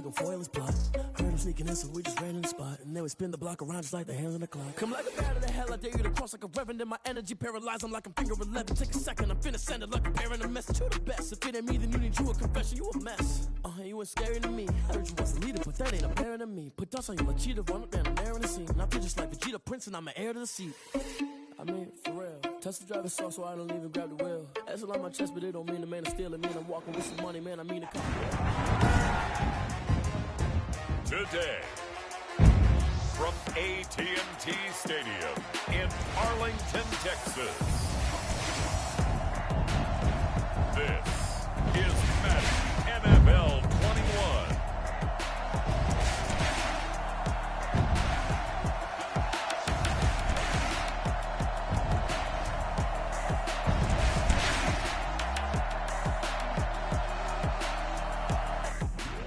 gon' foil his plot. Heard him sneaking in, so we just ran in the spot. And then we spin the block around just like the hands on the clock. Come like a bat of the hell, I dare you to cross like a reverend. In my energy paralyzed, I'm like I'm finger 11. Take a second, I'm finna send it like a parent a message to the best. If it ain't me, then you need you a confession, you a mess. You ain't scary to me. Heard you was the leader, but that ain't apparent to me. Put dust on you like cheetah, run up down, I'm there in the scene. I feel just like Vegeta Prince, and I'm an heir to the seat. I mean, for real. Touch the driver's soft, so I don't even grab the wheel. That's a lot on my chest, but it don't mean the man is stealing. Mean I'm walking with some money, man. I mean a car. Today, from AT&T Stadium in Arlington, Texas, this is Madden NFL 21.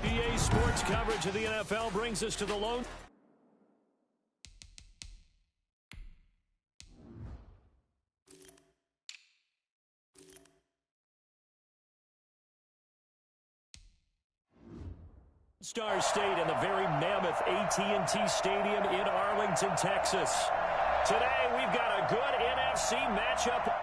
EA Sports coverage of the NFL brings us to the Lone Star State and the very mammoth AT&T Stadium in Arlington, Texas. Today, we've got a good NFC matchup.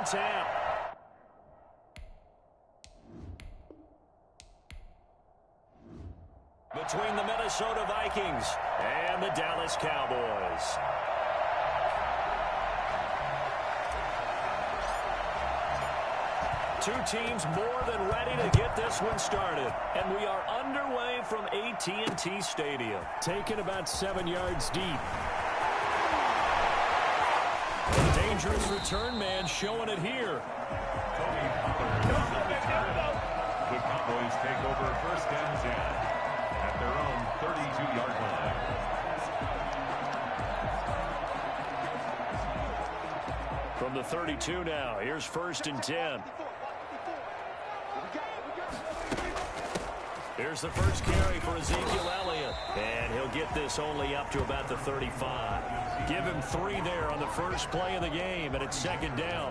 Tap. Between the Minnesota Vikings and the Dallas Cowboys. Two teams more than ready to get this one started. And we are underway from AT&T Stadium. Taken about 7 yards deep. Dangerous return man showing it here. The Cowboys take over first and 10 at their own 32-yard line. From the 32 now, here's first and 10. Here's the first carry for Ezekiel Elliott. And he'll get this only up to about the 35. Give him 3 there on the first play of the game, and it's second down.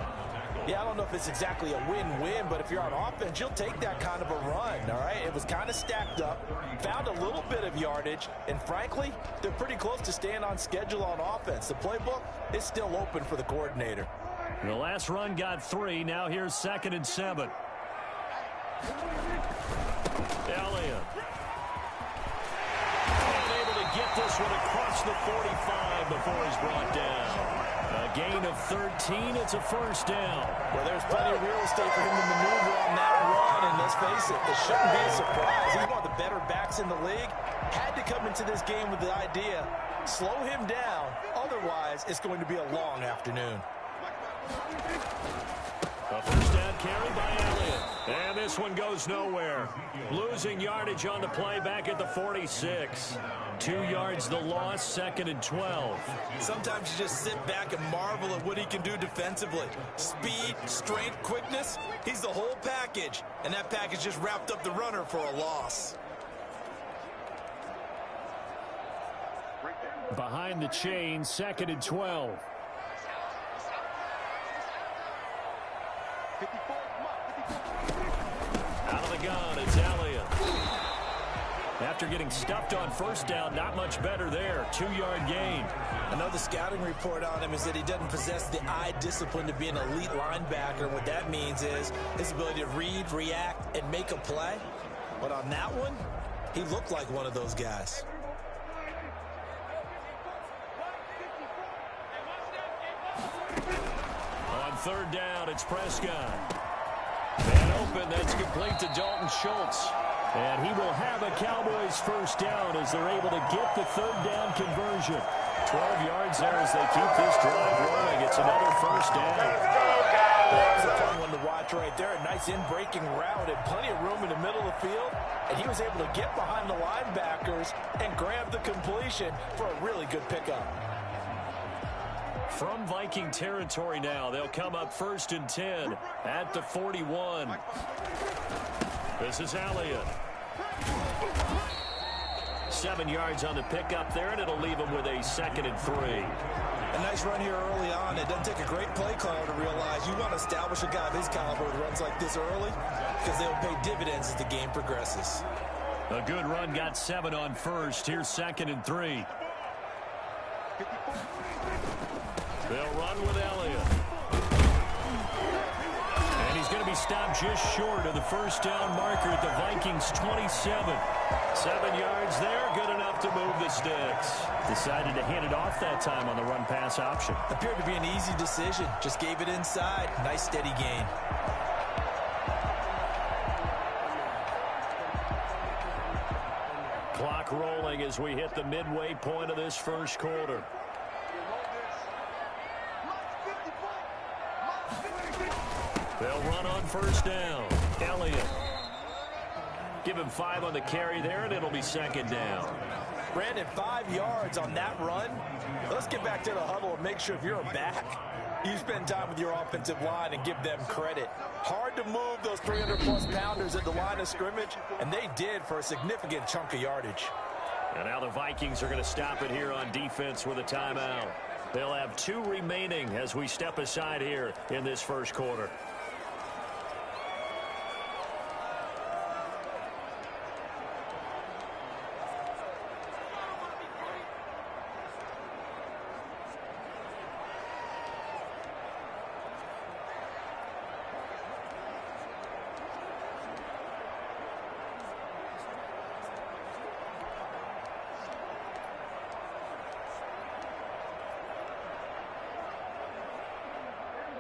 Yeah, I don't know if it's exactly a win-win, but if you're on offense, you'll take that kind of a run, all right? It was kind of stacked up, found a little bit of yardage, and frankly, they're pretty close to staying on schedule on offense. The playbook is still open for the coordinator. The last run got 3. Now here's second and 7. Elliott. Unable to get this one across the 45 before he's brought down. A gain of 13. It's a first down. Well, there's plenty of real estate for him to maneuver on that run, and let's face it, it shouldn't be a surprise. He's one of the better backs in the league. Had to come into this game with the idea, slow him down. Otherwise, it's going to be a long afternoon. A first down carry by Elliott. And this one goes nowhere. Losing yardage on the play back at the 46. 2 yards the loss, 2nd and 12. Sometimes you just sit back and marvel at what he can do defensively. Speed, strength, quickness. He's the whole package. And that package just wrapped up the runner for a loss. Behind the chain, 2nd and 12. Out of the gun, it's Elliott. After getting stuffed on first down, not much better there. 2-yard gain. I know the scouting report on him is that he doesn't possess the eye discipline to be an elite linebacker. What that means is his ability to read, react, and make a play. But on that one, he looked like one of those guys. On 3rd down, it's Prescott. And open, that's complete to Dalton Schultz. And he will have a Cowboys first down as they're able to get the 3rd down conversion. 12 yards there as they keep this drive rolling. It's another first down. That was a fun one to watch right there. A nice in-breaking route and plenty of room in the middle of the field. And he was able to get behind the linebackers and grab the completion for a really good pickup. From Viking territory now, they'll come up 1st and 10 at the 41. This is Elliott. 7 yards on the pickup there, and it'll leave him with a 2nd and 3. A nice run here early on. It doesn't take a great play caller to realize you want to establish a guy of his caliber who runs like this early because they'll pay dividends as the game progresses. A good run, got 7 on first. Here's 2nd and 3. They'll run with Elliott. And he's going to be stopped just short of the first down marker at the Vikings' 27. 7 yards there, good enough to move the sticks. Decided to hand it off that time on the run-pass option. Appeared to be an easy decision. Just gave it inside. Nice steady gain. Clock rolling as we hit the midway point of this first quarter. They'll run on first down. Elliott. Give him 5 on the carry there, and it'll be 2nd down. Brandon, 5 yards on that run. Let's get back to the huddle and make sure if you're a back, you spend time with your offensive line and give them credit. Hard to move those 300-plus pounders at the line of scrimmage, and they did for a significant chunk of yardage. And now the Vikings are going to stop it here on defense with a timeout. They'll have 2 remaining as we step aside here in this first quarter.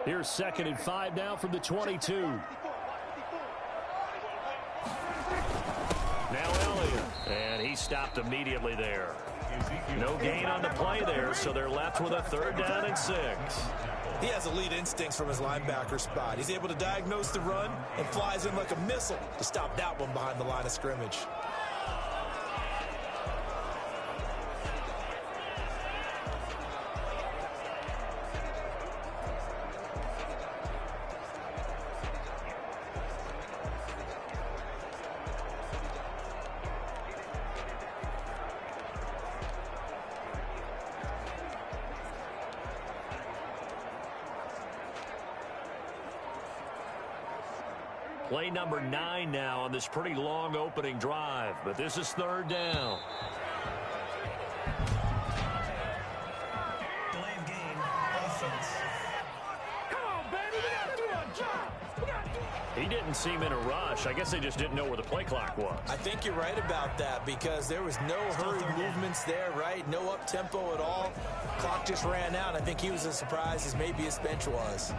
Here's 2nd and 5 now from the 22. Now Elliott. And he stopped immediately there. No gain on the play there, so they're left with a 3rd down and 6. He has elite instincts from his linebacker spot. He's able to diagnose the run and flies in like a missile to stop that one behind the line of scrimmage. Play number 9 now on this pretty long opening drive, but this is 3rd down. Delay of game, offense. Come on, baby, we gotta do our job. He didn't seem in a rush. I guess they just didn't know where the play clock was. I think you're right about that because there was no hurried movements there, right? No up-tempo at all. Clock just ran out. I think he was as surprised as maybe his bench was.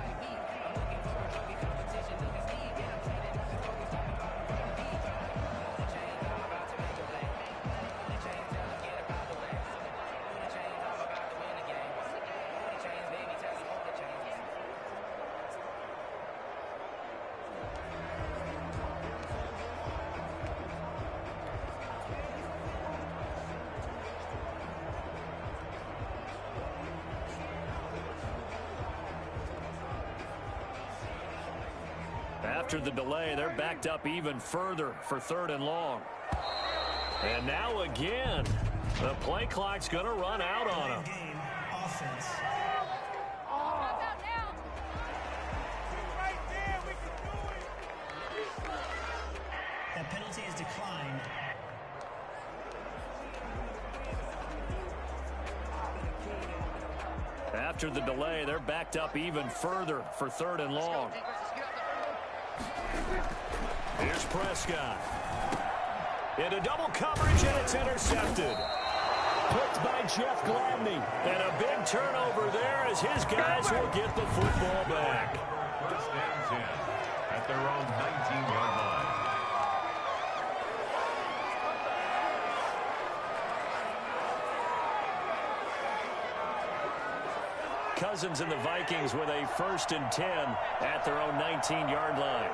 After the delay, they're backed up even further for 3rd and long. And now again, the play clock's going to run out on them. Game offense. That penalty is declined. After the delay, they're backed up even further for 3rd and long. Here's Prescott. Into double coverage, and it's intercepted. Picked by Jeff Gladney. And a big turnover there as his guys will get the football back. First and 10 at their own 19-yard line. Cousins and the Vikings with a 1st and 10 at their own 19-yard line.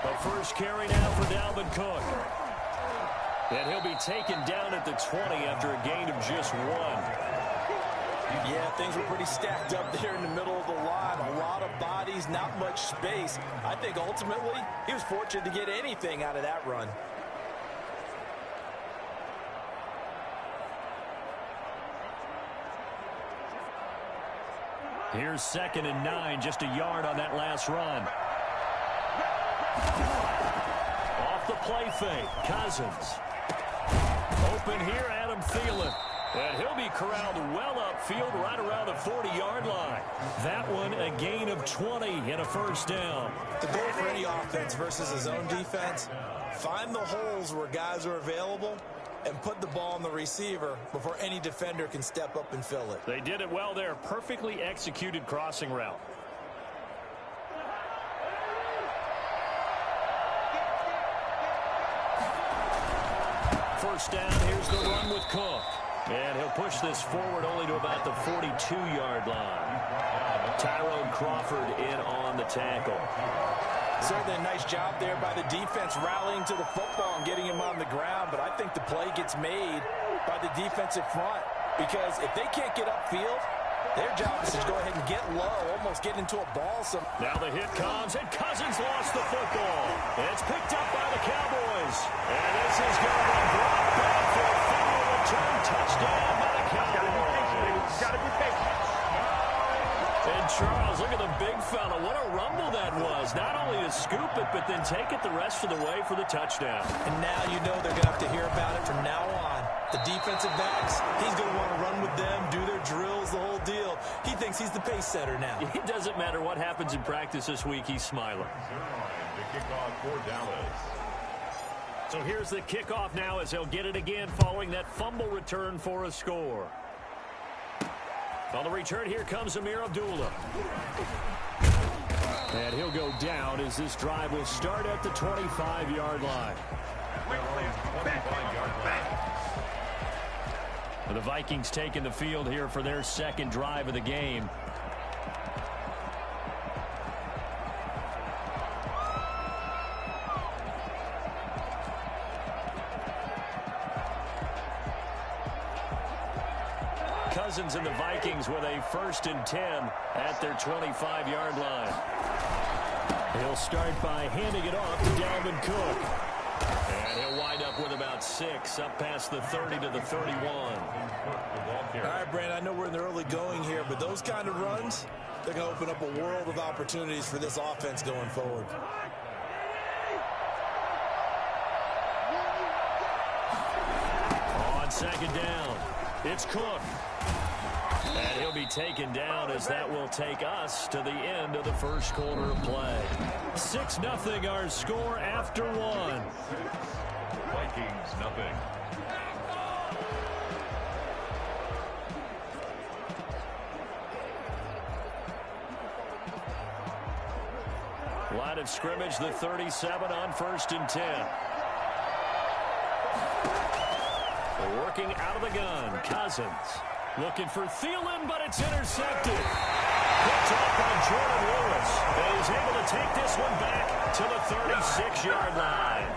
The first carry now for Dalvin Cook. And he'll be taken down at the 20 after a gain of just 1. Yeah, things were pretty stacked up there in the middle of the line. A lot of bodies, not much space. I think ultimately he was fortunate to get anything out of that run. Here's 2nd and 9, just a yard on that last run. Off the play fake, Cousins. Open here, Adam Thielen. And he'll be corralled well upfield right around the 40-yard line. That one a gain of 20 and a 1st down. The goal for any offense versus his own defense, find the holes where guys are available and put the ball on the receiver before any defender can step up and fill it. They did it well there. Perfectly executed crossing route. First down, here's the run with Cook. And he'll push this forward only to about the 42-yard line. Tyrone Crawford in on the tackle. Certainly a nice job there by the defense rallying to the football and getting him on the ground, but I think the play gets made by the defensive front because if they can't get upfield, their job is to go ahead and get low, almost get into a ball. Now the hit comes, and Cousins lost the football. It's picked up by the Cowboys. And this is going to be brought back for a final return touchdown by the Cowboys. Got to be patient. And Charles, look at the big fella. What a rumble that was. Not only to scoop it, but then take it the rest of the way for the touchdown. And now you know they're going to have to hear about it from now on. The defensive backs, he's going to want to run with them, do their drills, the whole deal. He thinks he's the pace setter now. It doesn't matter what happens in practice this week. He's smiling. The kickoff for Dallas. So here's the kickoff now as he'll get it again following that fumble return for a score. On the return, here comes Amir Abdullah. And he'll go down as this drive will start at the 25-yard line. The Vikings taking the field here for their 2nd drive of the game. Cousins and the Vikings with a 1st and 10 at their 25-yard line. He'll start by handing it off to Dalvin Cook. And he'll wind up with about 6 up past the 30 to the 31. All right, Brandon, I know we're in the early going here, but those kind of runs, they're going to open up a world of opportunities for this offense going forward. On 2nd down, it's Cook. And he'll be taken down as that will take us to the end of the 1st quarter of play. 6-0 our score after 1. Vikings, nothing. Line of scrimmage, the 37 on 1st and 10. Working out of the gun, Cousins. Looking for Thielen, but it's intercepted. Picked off by Jordan Lewis. And he's able to take this one back to the 36-yard line.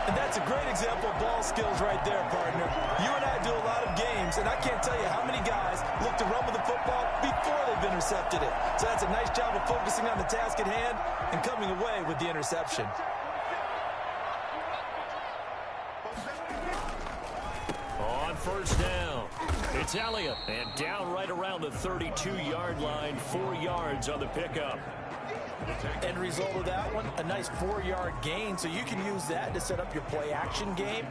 And that's a great example of ball skills right there, partner. You and I do a lot of games, and I can't tell you how many guys look to run with the football before they've intercepted it. So that's a nice job of focusing on the task at hand and coming away with the interception. On first down, it's Elliott. And down right around the 32-yard line, 4 yards on the pickup. End result of that one, a nice 4-yard gain, so you can use that to set up your play-action game,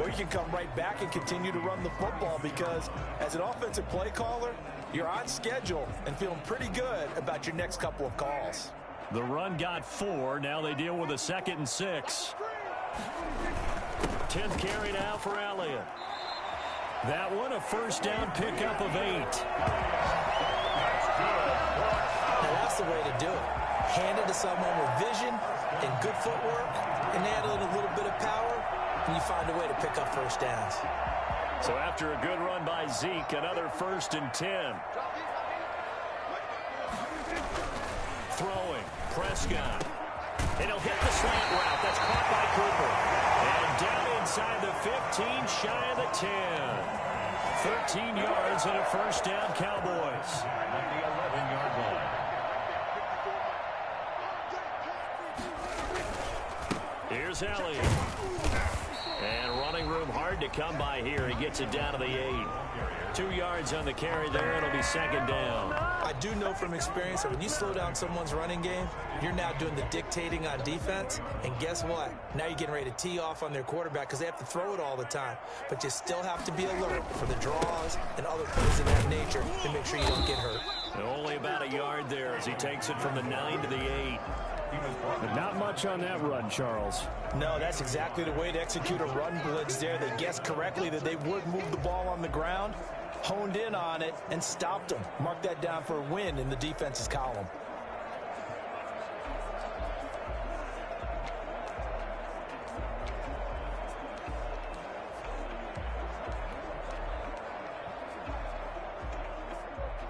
or you can come right back and continue to run the football because as an offensive play caller, you're on schedule and feeling pretty good about your next couple of calls. The run got 4. Now they deal with a 2nd and 6. 10th carry now for Elliott. That one, a first down pickup of 8. Now that's the way to do it. Hand it to someone with vision and good footwork, and add in a little bit of power, and you find a way to pick up first downs. So after a good run by Zeke, another 1st and 10. Throwing, Prescott. And he'll hit the slant route. That's caught by Cooper. And down inside the 15, shy of the 10. 13 yards and a first down, Cowboys. At the 11-yard line. Here's Elliott. And running room hard to come by here. He gets it down to the 8. 2 yards on the carry there. It'll be 2nd down. I do know from experience that when you slow down someone's running game, you're now doing the dictating on defense. And guess what? Now you're getting ready to tee off on their quarterback because they have to throw it all the time. But you still have to be alert for the draws and other plays of that nature to make sure you don't get hurt. Only about a yard there as he takes it from the 9 to the 8. But not much on that run, Charles. No, that's exactly the way to execute a run blitz there. They guessed correctly that they would move the ball on the ground, honed in on it, and stopped them. Mark that down for a win in the defense's column.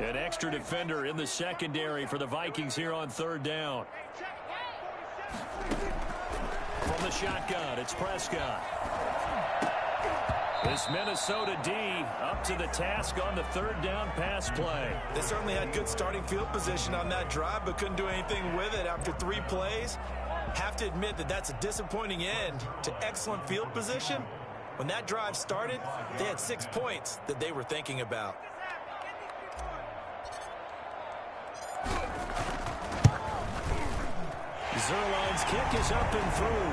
An extra defender in the secondary for the Vikings here on 3rd down. From the shotgun, it's Prescott. This Minnesota D up to the task on the 3rd down pass play. They certainly had good starting field position on that drive, but couldn't do anything with it after 3 plays. Have to admit that that's a disappointing end to excellent field position. When that drive started, they had 6 points that they were thinking about. Zerline's kick is up and through.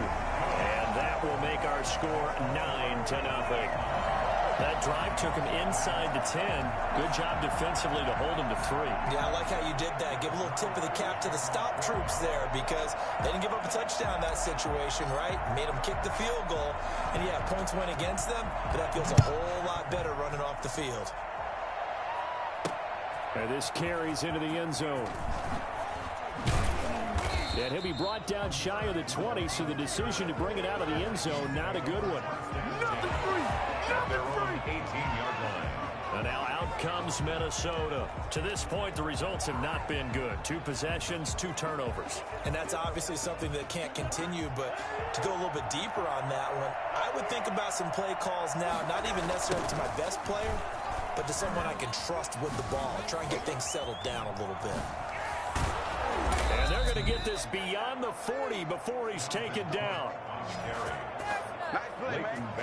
And that will make our score 9-0. That drive took him inside the 10. Good job defensively to hold him to 3. Yeah, I like how you did that. Give a little tip of the cap to the stop troops there because they didn't give up a touchdown in that situation, right? Made them kick the field goal. And, yeah, points went against them, but that feels a whole lot better running off the field. And this carries into the end zone. And he'll be brought down shy of the 20, so the decision to bring it out of the end zone, not a good one. At their own 18-yard line. And now out comes Minnesota. To this point, the results have not been good. 2 possessions, 2 turnovers. And that's obviously something that can't continue, but to go a little bit deeper on that one, I would think about some play calls now, not even necessarily to my best player, but to someone I can trust with the ball. Try and get things settled down a little bit. And they're going to get this beyond the 40 before he's taken down.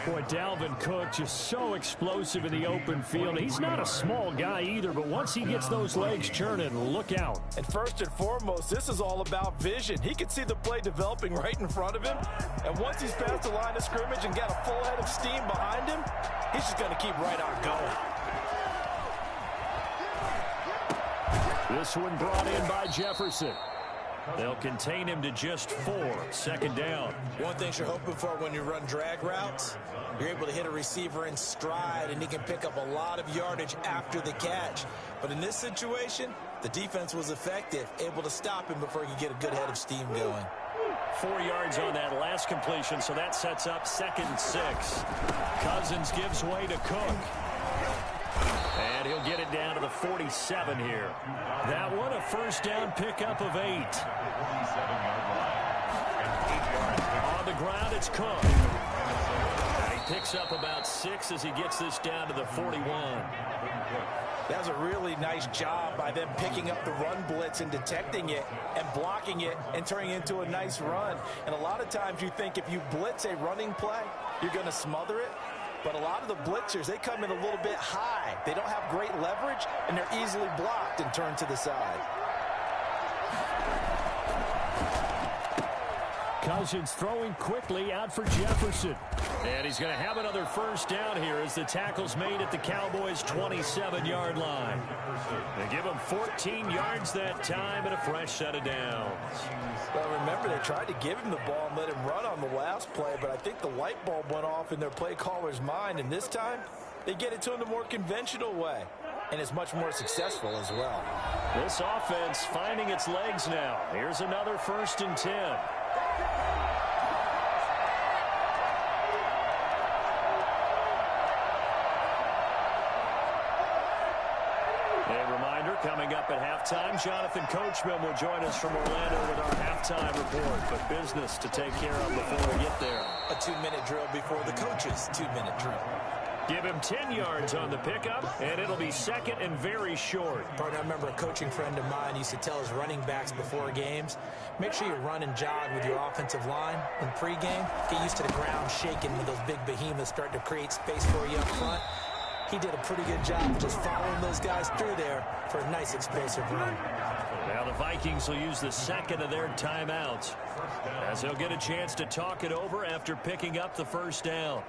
Boy, Dalvin Cook just so explosive in the open field. He's not a small guy either, but once he gets those legs churning, look out. And first and foremost, this is all about vision. He can see the play developing right in front of him. And once he's past the line of scrimmage and got a full head of steam behind him, he's just going to keep right on going. This one brought in by Jefferson. They'll contain him to just 4. 2nd down. One thing you're hoping for when you run drag routes, you're able to hit a receiver in stride, and he can pick up a lot of yardage after the catch. But in this situation, the defense was effective, able to stop him before he could get a good head of steam going. 4 yards on that last completion, so that sets up 2nd and 6. Cousins gives way to Cook. And he'll get it down to the 47 here. That one, a first down pickup of 8. 47-yard line. On the ground, it's Cook. picks up about 6 as he gets this down to the 41. That was a really nice job by them picking up the run blitz and detecting it and blocking it and turning it into a nice run. And a lot of times you think if you blitz a running play, you're going to smother it. But a lot of the blitzers, they come in a little bit high. They don't have great leverage, and they're easily blocked and turned to the side. Cousins throwing quickly out for Jefferson. And he's going to have another first down here as the tackle's made at the Cowboys' 27-yard line. They give him 14 yards that time and a fresh set of downs. Well, remember, they tried to give him the ball and let him run on the last play, but I think the light bulb went off in their play caller's mind, and this time they get it to him the more conventional way, and it's much more successful as well. This offense finding its legs now. Here's another 1st and 10. A reminder, coming up at halftime, Jonathan Coachman will join us from Orlando with our halftime report. But business to take care of before we get there. A 2-minute drill before the coach's 2-minute drill. Give him 10 yards on the pickup, and it'll be second and very short. Partner, I remember a coaching friend of mine used to tell his running backs before games, make sure you run and jog with your offensive line in pregame. Get used to the ground shaking when those big behemoths start to create space for you up front. He did a pretty good job of just following those guys through there for a nice explosive run. Now the Vikings will use the second of their timeouts as they'll get a chance to talk it over after picking up the first down.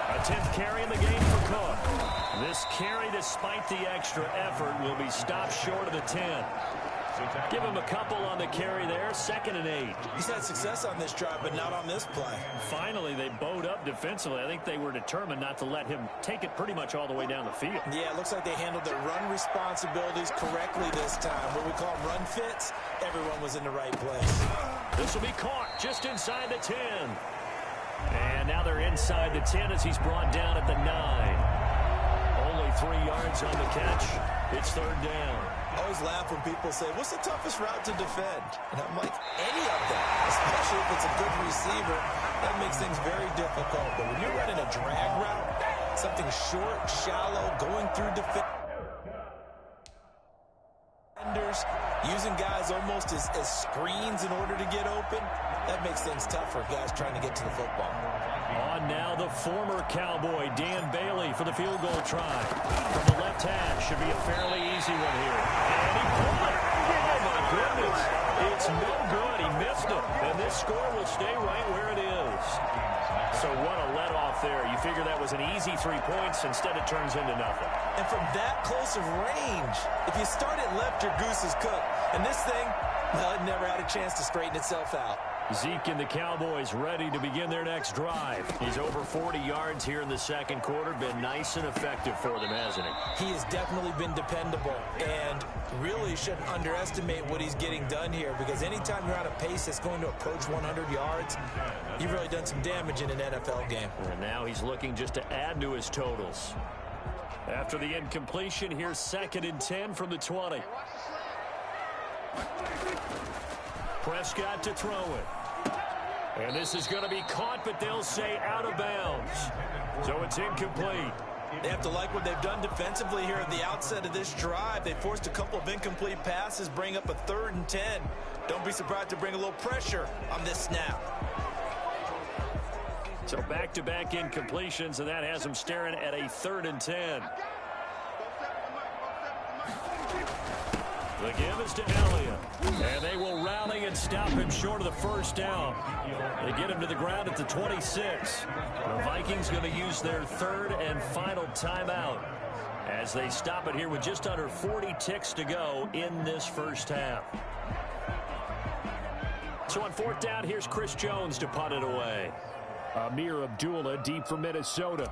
A 10th carry in the game for Cook. This carry, despite the extra effort, will be stopped short of the 10. Give him a couple on the carry there, 2nd and 8. He's had success on this drive, but not on this play. Finally, they bowed up defensively. I think they were determined not to let him take it pretty much all the way down the field. Yeah, it looks like they handled their run responsibilities correctly this time. What we call run fits, everyone was in the right place. This will be caught just inside the 10. And now they're inside the 10 as he's brought down at the 9. Only 3 yards on the catch. It's 3rd down. I always laugh when people say, what's the toughest route to defend? And I'm like, any of them, especially if it's a good receiver. That makes things very difficult. But when you're running a drag route, something short, shallow, going through defenders, using guys almost as screens in order to get open, that makes things tough for guys trying to get to the football. On now the former Cowboy, Dan Bailey, for the field goal try. From the left hash, should be a fairly easy one here. And he pulled it. Oh, my goodness. It's no good. He missed it. And this score will stay right where it is. So what a let-off there. You figure that was an easy 3 points. Instead, it turns into nothing. And from that close of range, if you start it left, your goose is cooked. And this thing, well, it never had a chance to straighten itself out. Zeke and the Cowboys ready to begin their next drive. He's over 40 yards here in the second quarter. Been nice and effective for them, hasn't he? He has definitely been dependable, and really shouldn't underestimate what he's getting done here, because anytime you're on a pace that's going to approach 100 yards, you've really done some damage in an NFL game. And now he's looking just to add to his totals. After the incompletion, here's 2nd and 10 from the 20. Prescott to throw it. And this is going to be caught, but they'll say out of bounds. So it's incomplete. They have to like what they've done defensively here at the outset of this drive. They forced a couple of incomplete passes, bring up a 3rd and 10. Don't be surprised to bring a little pressure on this snap. So back-to-back incompletions, and that has them staring at a 3rd and 10. The give is to Elliott. And they will rally and stop him short of the first down. They get him to the ground at the 26. The Vikings going to use their 3rd and final timeout as they stop it here with just under 40 ticks to go in this first half. So on 4th down, here's Chris Jones to punt it away. Amir Abdullah deep for Minnesota.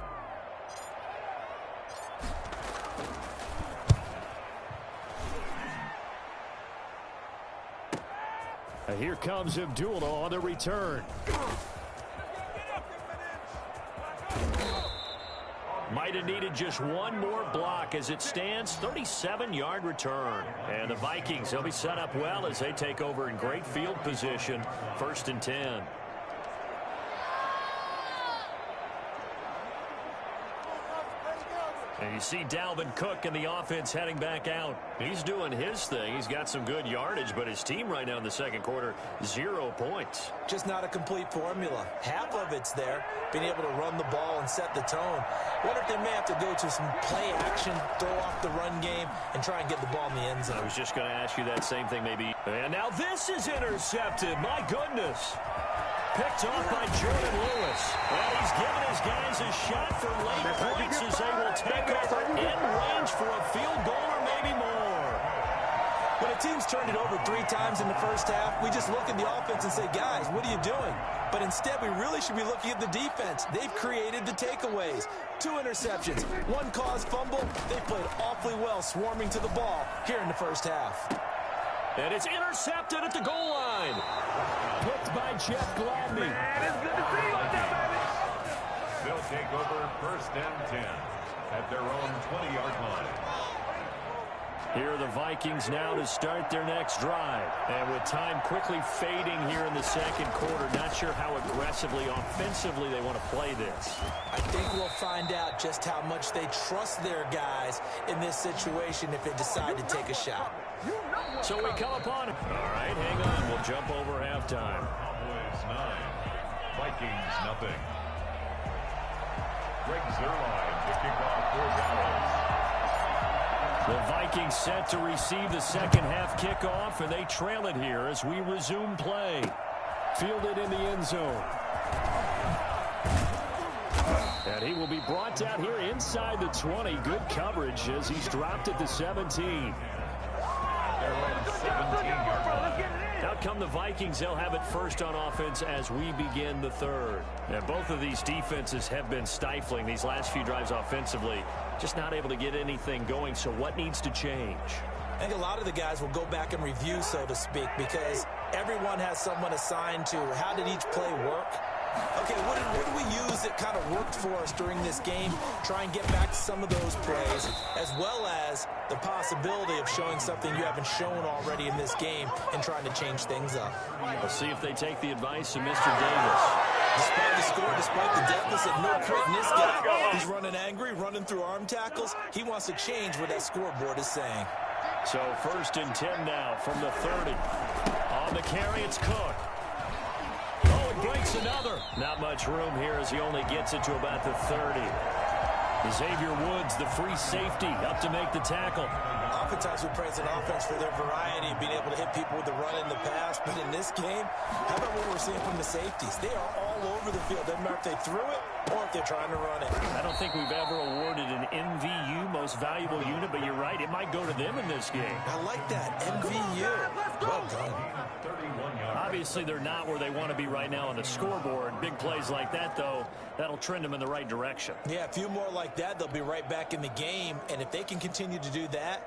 And here comes Abdullah on the return. Might might have needed just one more block. As it stands, 37-yard return. And the Vikings, they'll be set up well as they take over in great field position. 1st and 10. And you see Dalvin Cook in the offense heading back out. He's doing his thing. He's got some good yardage, but his team right now in the second quarter, 0 points. Just not a complete formula. Half of it's there, being able to run the ball and set the tone. Wonder if they may have to go to some play action, throw off the run game, and try and get the ball in the end zone. I was just going to ask you that same thing maybe. And now this is intercepted. My goodness. Picked off by Jordan Lewis. Well, he's given his guys a shot for late points as they will take over in range for a field goal or maybe more. When a team's turned it over 3 times in the first half, we just look at the offense and say, guys, what are you doing? But instead, we really should be looking at the defense. They've created the takeaways. 2 interceptions, 1 caused fumble. They played awfully well swarming to the ball here in the first half. And it's intercepted at the goal line. Picked by Jeff Gladney. Man, it's good to see you like that, baby. They'll take over 1st and 10 at their own 20-yard line. Here are the Vikings now to start their next drive. And with time quickly fading here in the second quarter, not sure how aggressively, offensively they want to play this. I think we'll find out just how much they trust their guys in this situation if they decide to take a shot. So we come upon him. All right, hang on. We'll jump over halftime. Cowboys 9, Vikings nothing. Greg Zerline to kick off for Dallas. The Vikings set to receive the second half kickoff, and they trail it here as we resume play. Fielded in the end zone. And he will be brought down here inside the 20. Good coverage as he's dropped at the 17. Out come the Vikings. They'll have it first on offense as we begin the third. And both of these defenses have been stifling these last few drives offensively. Just not able to get anything going. So what needs to change? I think a lot of the guys will go back and review, so to speak, because everyone has someone assigned to how did each play work. Okay, what did we use that kind of worked for us during this game? Try and get back to some of those plays, as well as the possibility of showing something you haven't shown already in this game and trying to change things up. Let's see if they take the advice of Mr. Davis. Despite the score, despite the deficit, no quitting this guy. He's running angry, running through arm tackles. He wants to change what that scoreboard is saying. So 1st and 10 now from the 30. On the carry, it's Cook. Breaks another. Not much room here as he only gets it to about the 30. Xavier Woods, the free safety, up to make the tackle. Oftentimes we praise an offense for their variety, being able to hit people with the run in the pass. But in this game, how about what we're seeing from the safeties? They are all over the field. Doesn't matter if they threw it or if they're trying to run it. I don't think we've ever awarded an MVU, most valuable unit, but you're right, it might go to them in this game. I like that, MVU. Well done. Obviously, they're not where they want to be right now on the scoreboard. Big plays like that, though, that'll trend them in the right direction. Yeah, a few more like that, they'll be right back in the game. And if they can continue to do that,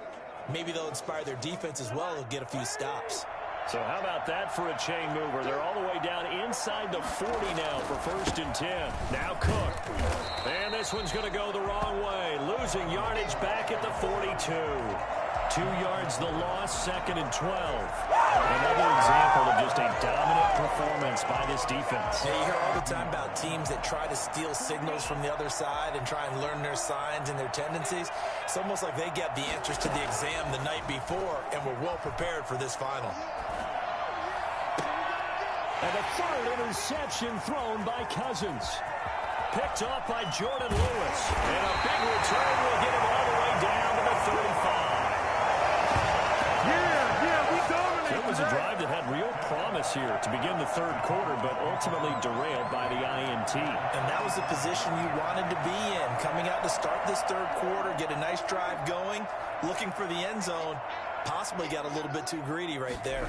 maybe they'll inspire their defense as well. They'll get a few stops. So how about that for a chain mover? They're all the way down inside the 40 now for 1st and 10. Now Cook. And this one's going to go the wrong way. Losing yardage back at the 42. 2 yards the loss, 2nd and 12. Another example of just a dominant performance by this defense. Yeah, you hear all the time about teams that try to steal signals from the other side and try and learn their signs and their tendencies. It's almost like they get the answers to the exam the night before and were well prepared for this final. And the 3rd interception thrown by Cousins. Picked off by Jordan Lewis. And a big return will get him all the way down to the 35. It was a drive that had real promise here to begin the 3rd quarter, but ultimately derailed by the INT. And that was the position you wanted to be in. Coming out to start this 3rd quarter, get a nice drive going, looking for the end zone. Possibly got a little bit too greedy right there.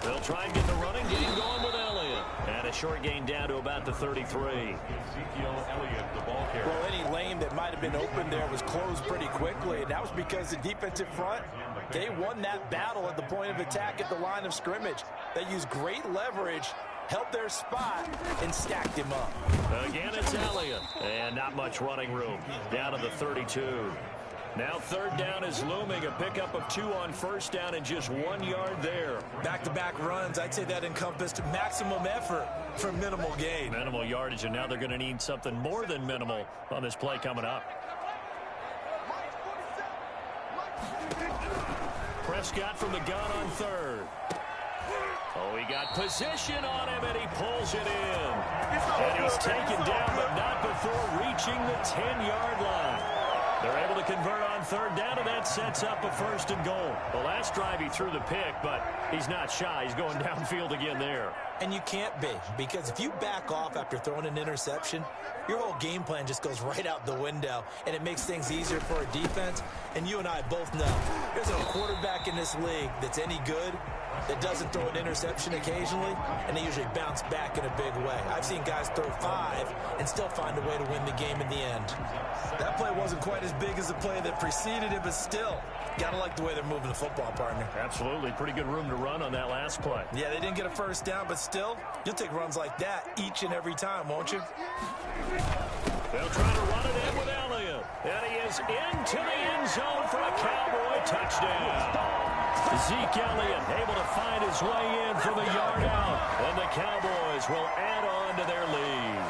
They'll try and get the running game going with Elliott. And a short gain down to about the 33. Ezekiel Elliott, the ball carrier. Well, any lane that might have been open there was closed pretty quickly, and that was because the defensive front, they won that battle at the point of attack at the line of scrimmage. They used great leverage held their spot, and stacked him up. Again, it's Elliott. And not much running room. Down to the 32. Now third down is looming. A pickup of 2 on first down and just 1 yard there. Back-to-back runs, I'd say that encompassed maximum effort for minimal gain. Minimal yardage, and now they're going to need something more than minimal on this play coming up. Prescott from the gun on third. Oh, he got position on him, and he pulls it in. And he's taken down, but not before reaching the 10-yard line. They're able to convert on third down, and that sets up a first and goal. The last drive he threw the pick, but he's not shy. He's going downfield again there. And you can't be, because if you back off after throwing an interception, your whole game plan just goes right out the window, and it makes things easier for a defense. And you and I both know there's no quarterback in this league that's any good that doesn't throw an interception occasionally, and they usually bounce back in a big way. I've seen guys throw 5 and still find a way to win the game in the end. That play wasn't quite as big as the play that preceded it, but still, gotta like the way they're moving the football, partner. Absolutely. Pretty good room to run on that last play. Yeah, they didn't get a first down, but still, you'll take runs like that each and every time, won't you? They'll try to run it in with Elliott. And he is into the end zone for a Cowboy touchdown. Zeke Elliott able to find his way in from a yard out. And the Cowboys will add on to their lead.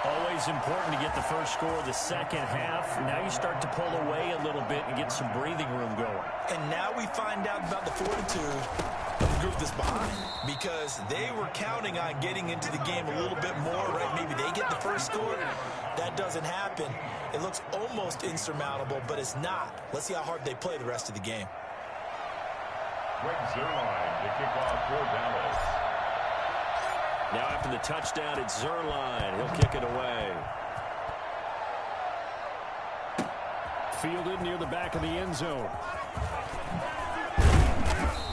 Always important to get the first score of the second half. Now you start to pull away a little bit and get some breathing room going. And now we find out about the fortitude of the group that's behind, because they were counting on getting into the game a little bit more, right? Maybe they get the first score. That doesn't happen. It looks almost insurmountable, but it's not. Let's see how hard they play the rest of the game. Greg Zerline to kick off for Dallas. Now after the touchdown, it's Zerline. He'll kick it away. Fielded near the back of the end zone.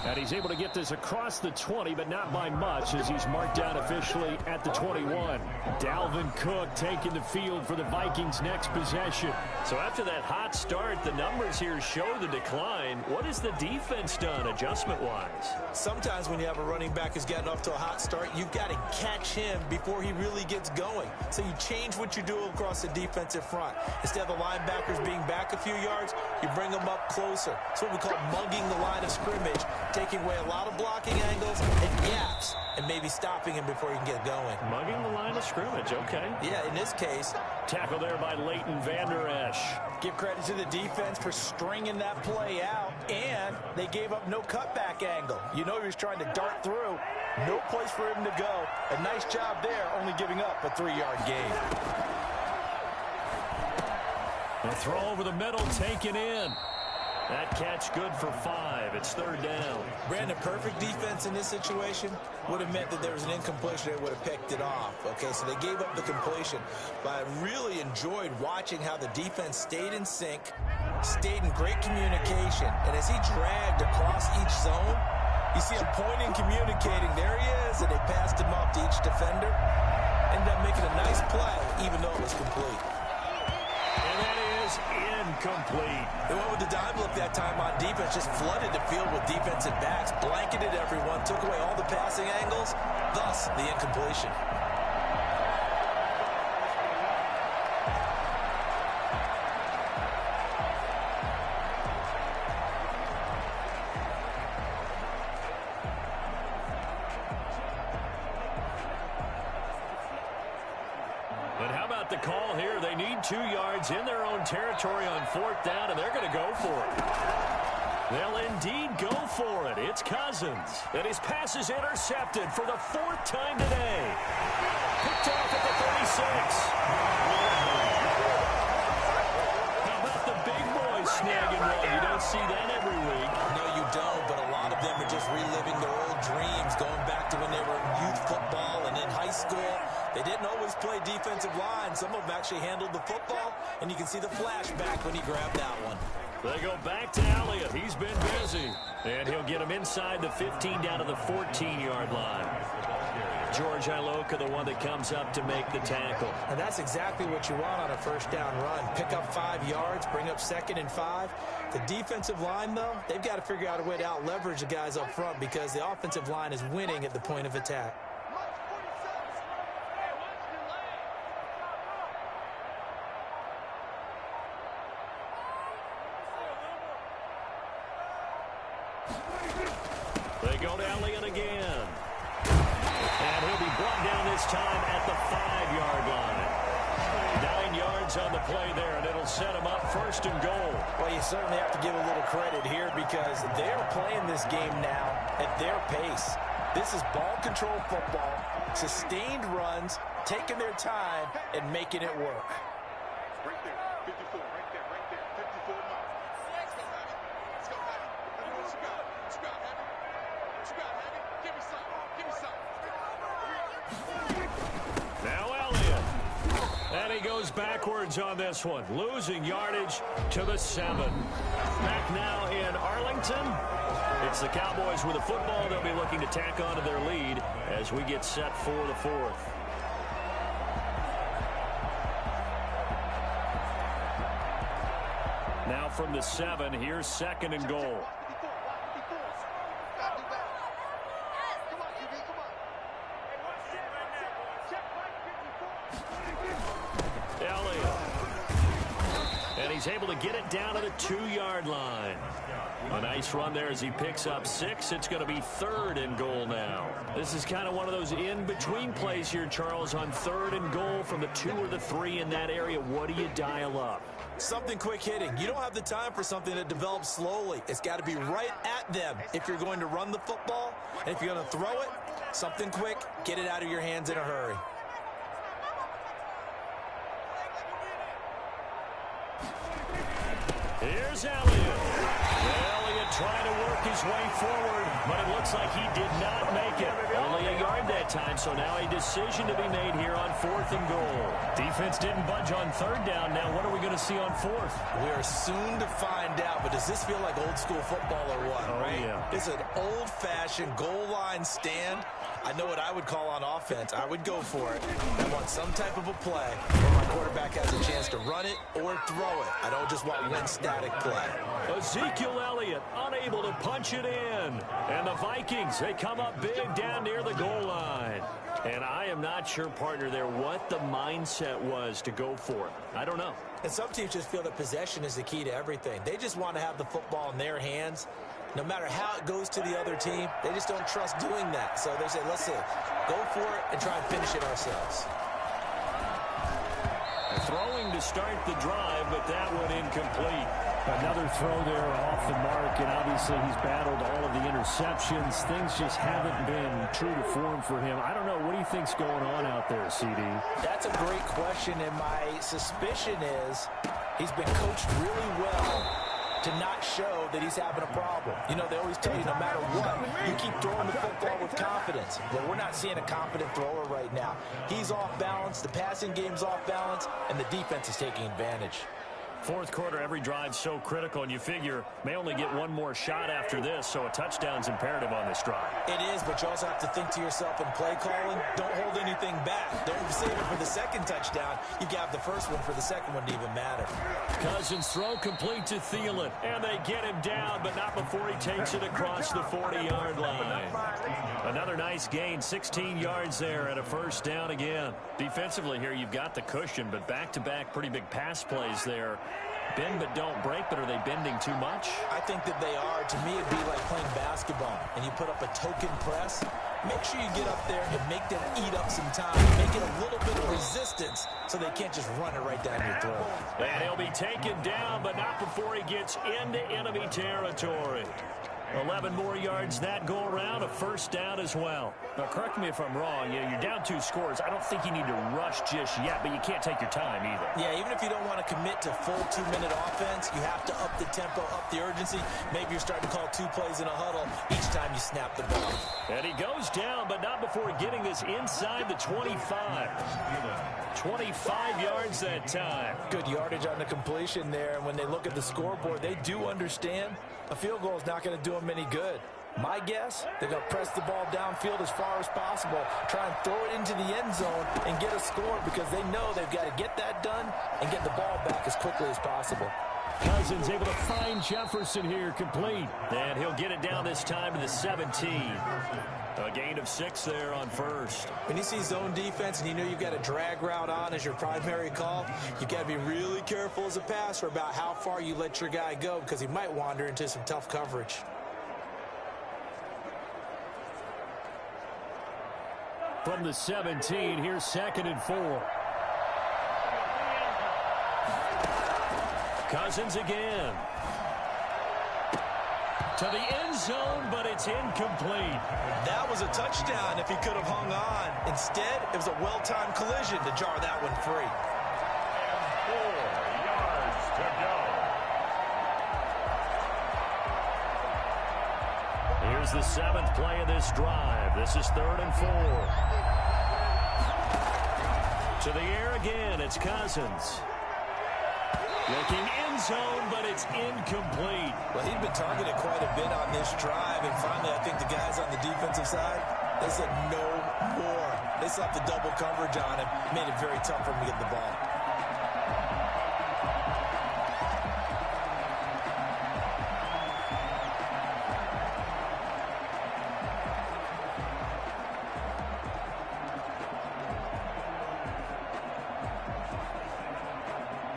And he's able to get this across the 20, but not by much, as he's marked down officially at the 21. Dalvin Cook taking the field for the Vikings' next possession. So after that hot start, the numbers here show the decline. What has the defense done adjustment-wise? Sometimes when you have a running back who's gotten off to a hot start, you've got to catch him before he really gets going. So you change what you do across the defensive front. Instead of the linebackers being back a few yards, you bring them up closer. It's what we call mugging the line of scrimmage, taking away a lot of blocking angles and gaps, and maybe stopping him before he can get going. Mugging the line of scrimmage, okay. Yeah, in this case. Tackle there by Leighton Vander Esch. Give credit to the defense for stringing that play out, and they gave up no cutback angle. You know he was trying to dart through. No place for him to go. A nice job there, only giving up a 3-yard gain. A throw over the middle, taken in. That catch good for 5. It's third down. Brandon, perfect defense in this situation would have meant that there was an incompletion. They would have picked it off. Okay, so they gave up the completion. But I really enjoyed watching how the defense stayed in sync, stayed in great communication. And as he dragged across each zone, you see him pointing, communicating. There he is, and they passed him off to each defender. Ended up making a nice play, even though it was complete. And that is incomplete. They went with the dime look that time on defense, just flooded the field with defensive backs, blanketed everyone, took away all the passing angles, thus the incompletion. But how about the call here? They need 2 yards in their own territory on fourth down, and they're going to go for it. They'll indeed go for it. It's Cousins. And his pass is intercepted for the 4th time today. Picked off at the 36. How about the big boys snagging one? You don't see that every week. No, you don't, but a lot of them are just reliving their old dreams, going back to when they were in youth football and in high school. They didn't always play defensive line. Some of them actually handled the football, and you can see the flashback when he grabbed that one. They go back to Elliott. He's been busy. And he'll get him inside the 15 down to the 14-yard line. George Iloka, the one that comes up to make the tackle. And that's exactly what you want on a first down run. Pick up 5 yards, bring up 2nd and 5. The defensive line, though, they've got to figure out a way to out-leverage the guys up front because the offensive line is winning at the point of attack. They go to Elliott again. And he'll be brought down this time at the 5-yard line. 9 yards on the play there, and it'll set him up 1st and goal. Well, you certainly have to give a little credit here because they're playing this game now at their pace. This is ball control football, sustained runs, taking their time, and making it work. Right there, 54, right there, 54 miles. Let's go, Heavy. Let's go, Heavy. What you got? What you got, Heavy? What you got, Heavy? Give me some. Give me some. Now Elliott. And he goes backwards on this one, losing yardage to the 7. Back now in Arlington. It's the Cowboys with the football. They'll be looking to tack on to their lead as we get set for the 4th. Now from the 7, here's 2nd and goal. Elliott. And he's able to get it down to the 2-yard line. A nice run there as he picks up 6. It's going to be 3rd and goal now. This is kind of one of those in-between plays here, Charles, on 3rd and goal from the 2 or the 3 in that area. What do you dial up? Something quick hitting. You don't have the time for something that develops slowly. It's got to be right at them if you're going to run the football. And if you're going to throw it, something quick, get it out of your hands in a hurry. Here's Elliott. Elliott trying to work his way forward, but it looks like he did not make it. Only a yard that time, so now a decision to be made here on 4th and goal. Defense didn't budge on 3rd down. Now what are we going to see on 4th? We are soon to find out, but does this feel like old school football or what? Oh, right? Yeah. It's an old-fashioned goal line stand. I know what I would call on offense. I would go for it. I want some type of a play where my quarterback has a chance to run it or throw it. I don't just want one static play. Ezekiel Elliott unable to punch it in. And the Vikings, they come up big down near the goal line. And I am not sure, partner, there what the mindset was to go for it. I don't know. And some teams just feel that possession is the key to everything. They just want to have the football in their hands. No matter how it goes to the other team, they just don't trust doing that. So they say, let's go for it and try and finish it ourselves. Throwing to start the drive, but that one incomplete. Another throw there off the mark, and obviously he's battled all of the interceptions. Things just haven't been true to form for him. I don't know. What do you think's going on out there, CD? That's a great question, and my suspicion is he's been coached really well to not show that he's having a problem. You know, they always tell you no matter what, you keep throwing the football with confidence. Well, we're not seeing a confident thrower right now. He's off balance, the passing game's off balance, and the defense is taking advantage. 4th quarter, every drive so critical, and you figure may only get one more shot after this, so a touchdown's imperative on this drive. It is, but you also have to think to yourself in play calling, don't hold anything back. Don't save it for the 2nd touchdown. You got the 1st one for the 2nd one to even matter. Cousins throw complete to Thielen, and they get him down, but not before he takes it across the 40-yard line. Another nice gain, 16 yards there, and a 1st down again. Defensively here, you've got the cushion, but back-to-back pretty big pass plays there. Bend but don't break, but are they bending too much? I think that they are. To me, it'd be like playing basketball, and you put up a token press. Make sure you get up there and make them eat up some time. Make it a little bit of resistance so they can't just run it right down your throat. And he'll be taken down, but not before he gets into enemy territory. 11 more yards that go around, a 1st down as well. Now, correct me if I'm wrong. You're down 2 scores. I don't think you need to rush just yet, but you can't take your time either. Yeah, even if you don't want to commit to full 2-minute offense, you have to up the tempo, up the urgency. Maybe you're starting to call 2 plays in a huddle each time you snap the ball. And he goes down, but not before getting this inside the 25. 25 yards that time. Good yardage on the completion there, and when they look at the scoreboard, they do understand a field goal is not going to do them any good. My guess, they're going to press the ball downfield as far as possible, try and throw it into the end zone and get a score because they know they've got to get that done and get the ball back as quickly as possible. Cousins able to find Jefferson here, complete. And he'll get it down this time to the 17. A gain of 6 there on 1st. When you see zone defense and you know you've got a drag route on as your primary call, you've got to be really careful as a passer about how far you let your guy go because he might wander into some tough coverage. from the 17. Here's 2nd and 4. Cousins again. To the end zone, but it's incomplete. That was a touchdown if he could have hung on. Instead, it was a well-timed collision to jar that one free. And 4 yards to go. Here's the 7th play of this drive. This is 3rd and 4. To the air again, it's Cousins. Looking end zone, but it's incomplete. Well, he'd been targeted quite a bit on this drive, and finally I think the guys on the defensive side, they said no more. They slapped the double coverage on him, made it very tough for him to get the ball.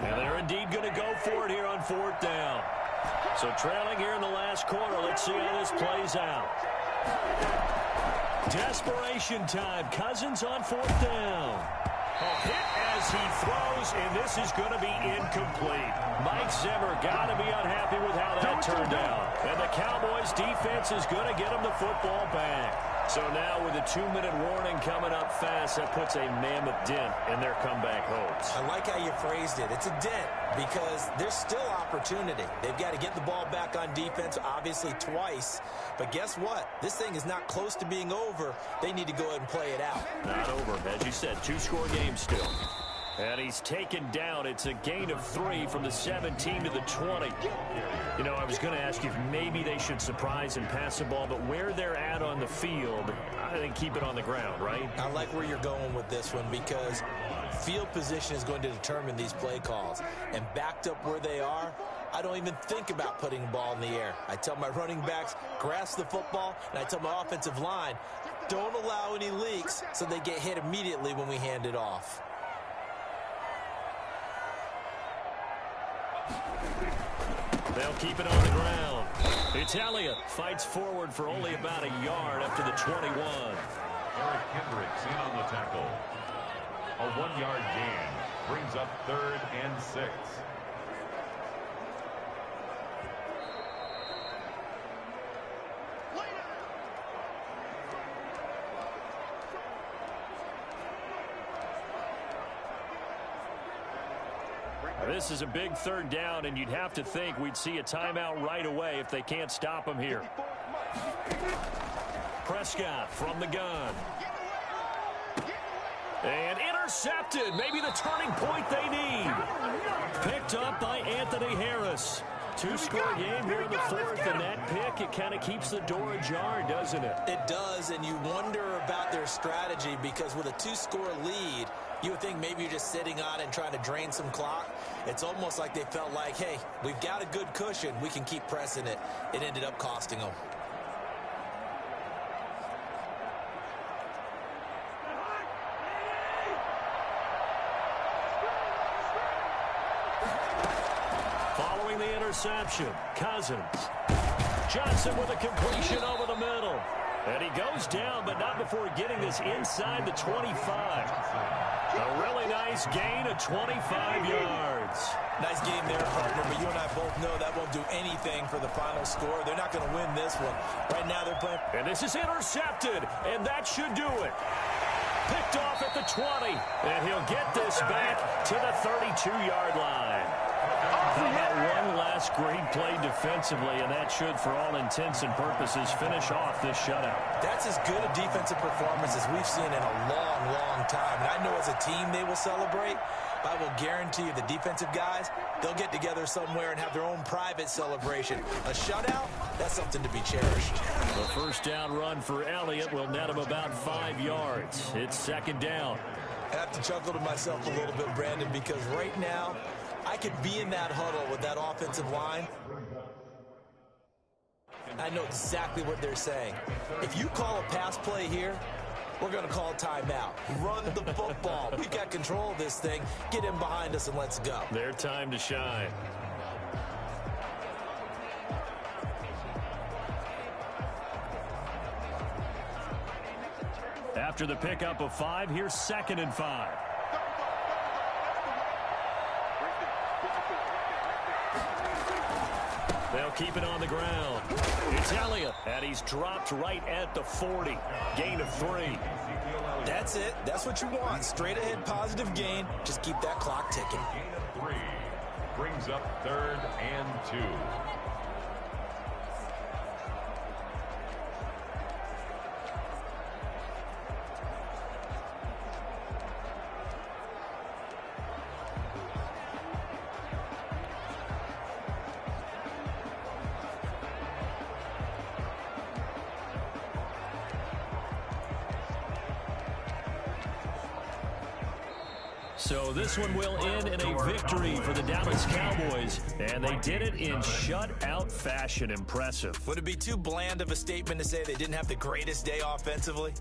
And they're indeed going to go for it here on 4th down. So trailing here in the last quarter. Let's see how this plays out. Desperation time. Cousins on 4th down. A hit as he throws, and this is going to be incomplete. Mike Zimmer got to be unhappy with how that turned out. And the Cowboys defense is going to get him the football back. So now with a 2-minute warning coming up fast, that puts a mammoth dent in their comeback hopes. I like how you phrased it. It's a dent because there's still opportunity. They've got to get the ball back on defense, obviously twice. But guess what? This thing is not close to being over. They need to go ahead and play it out. Not over. As you said, 2-score game still. And he's taken down. It's a gain of 3 from the 17 to the 20. You know, I was going to ask you if maybe they should surprise and pass the ball, but where they're at on the field, I think keep it on the ground, right? I like where you're going with this one because field position is going to determine these play calls. And backed up where they are, I don't even think about putting the ball in the air. I tell my running backs, grasp the football, and I tell my offensive line, don't allow any leaks so they get hit immediately when we hand it off. They'll keep it on the ground. It's Elliott. Fights forward for only about a yard up to the 21. Eric Kendricks in on the tackle. A 1-yard gain brings up 3rd and 6. This is a big 3rd down, and you'd have to think we'd see a timeout right away if they can't stop him here. Prescott from the gun. And intercepted. Maybe the turning point they need. Picked up by Anthony Harris. 2-score game here in the 4th, and that pick, it kind of keeps the door ajar, doesn't it? It does, and you wonder about their strategy because with a 2-score lead, you would think maybe you're just sitting on it and trying to drain some clock. It's almost like they felt like, hey, we've got a good cushion. We can keep pressing it. It ended up costing them. Following the interception, Cousins. Johnson with a completion over the middle. And he goes down, but not before getting this inside the 25. A really nice gain of 25 yards. Nice game there, partner, but you and I both know that won't do anything for the final score. They're not going to win this one. Right now they're playing. And this is intercepted, and that should do it. Picked off at the 20, and he'll get this back to the 32-yard line. How about one last great play defensively, and that should, for all intents and purposes, finish off this shutout. That's as good a defensive performance as we've seen in a long, long time. And I know as a team they will celebrate, but I will guarantee you the defensive guys, they'll get together somewhere and have their own private celebration. A shutout, that's something to be cherished. The first down run for Elliott will net him about 5 yards. It's 2nd down. I have to chuckle to myself a little bit, Brandon, because right now, I could be in that huddle with that offensive line. I know exactly what they're saying. If you call a pass play here, we're going to call a timeout. Run the football. We've got control of this thing. Get him behind us and let's go. Their time to shine. After the pickup of 5, here's 2nd and 5. They'll keep it on the ground. It's Elliott, and he's dropped right at the 40. Gain of 3. That's it. That's what you want. Straight ahead positive gain. Just keep that clock ticking. Gain of 3 brings up 3rd and 2. So this one will end in a victory for the Dallas Cowboys, and they did it in shutout fashion. Impressive. Would it be too bland of a statement to say they didn't have the greatest day offensively?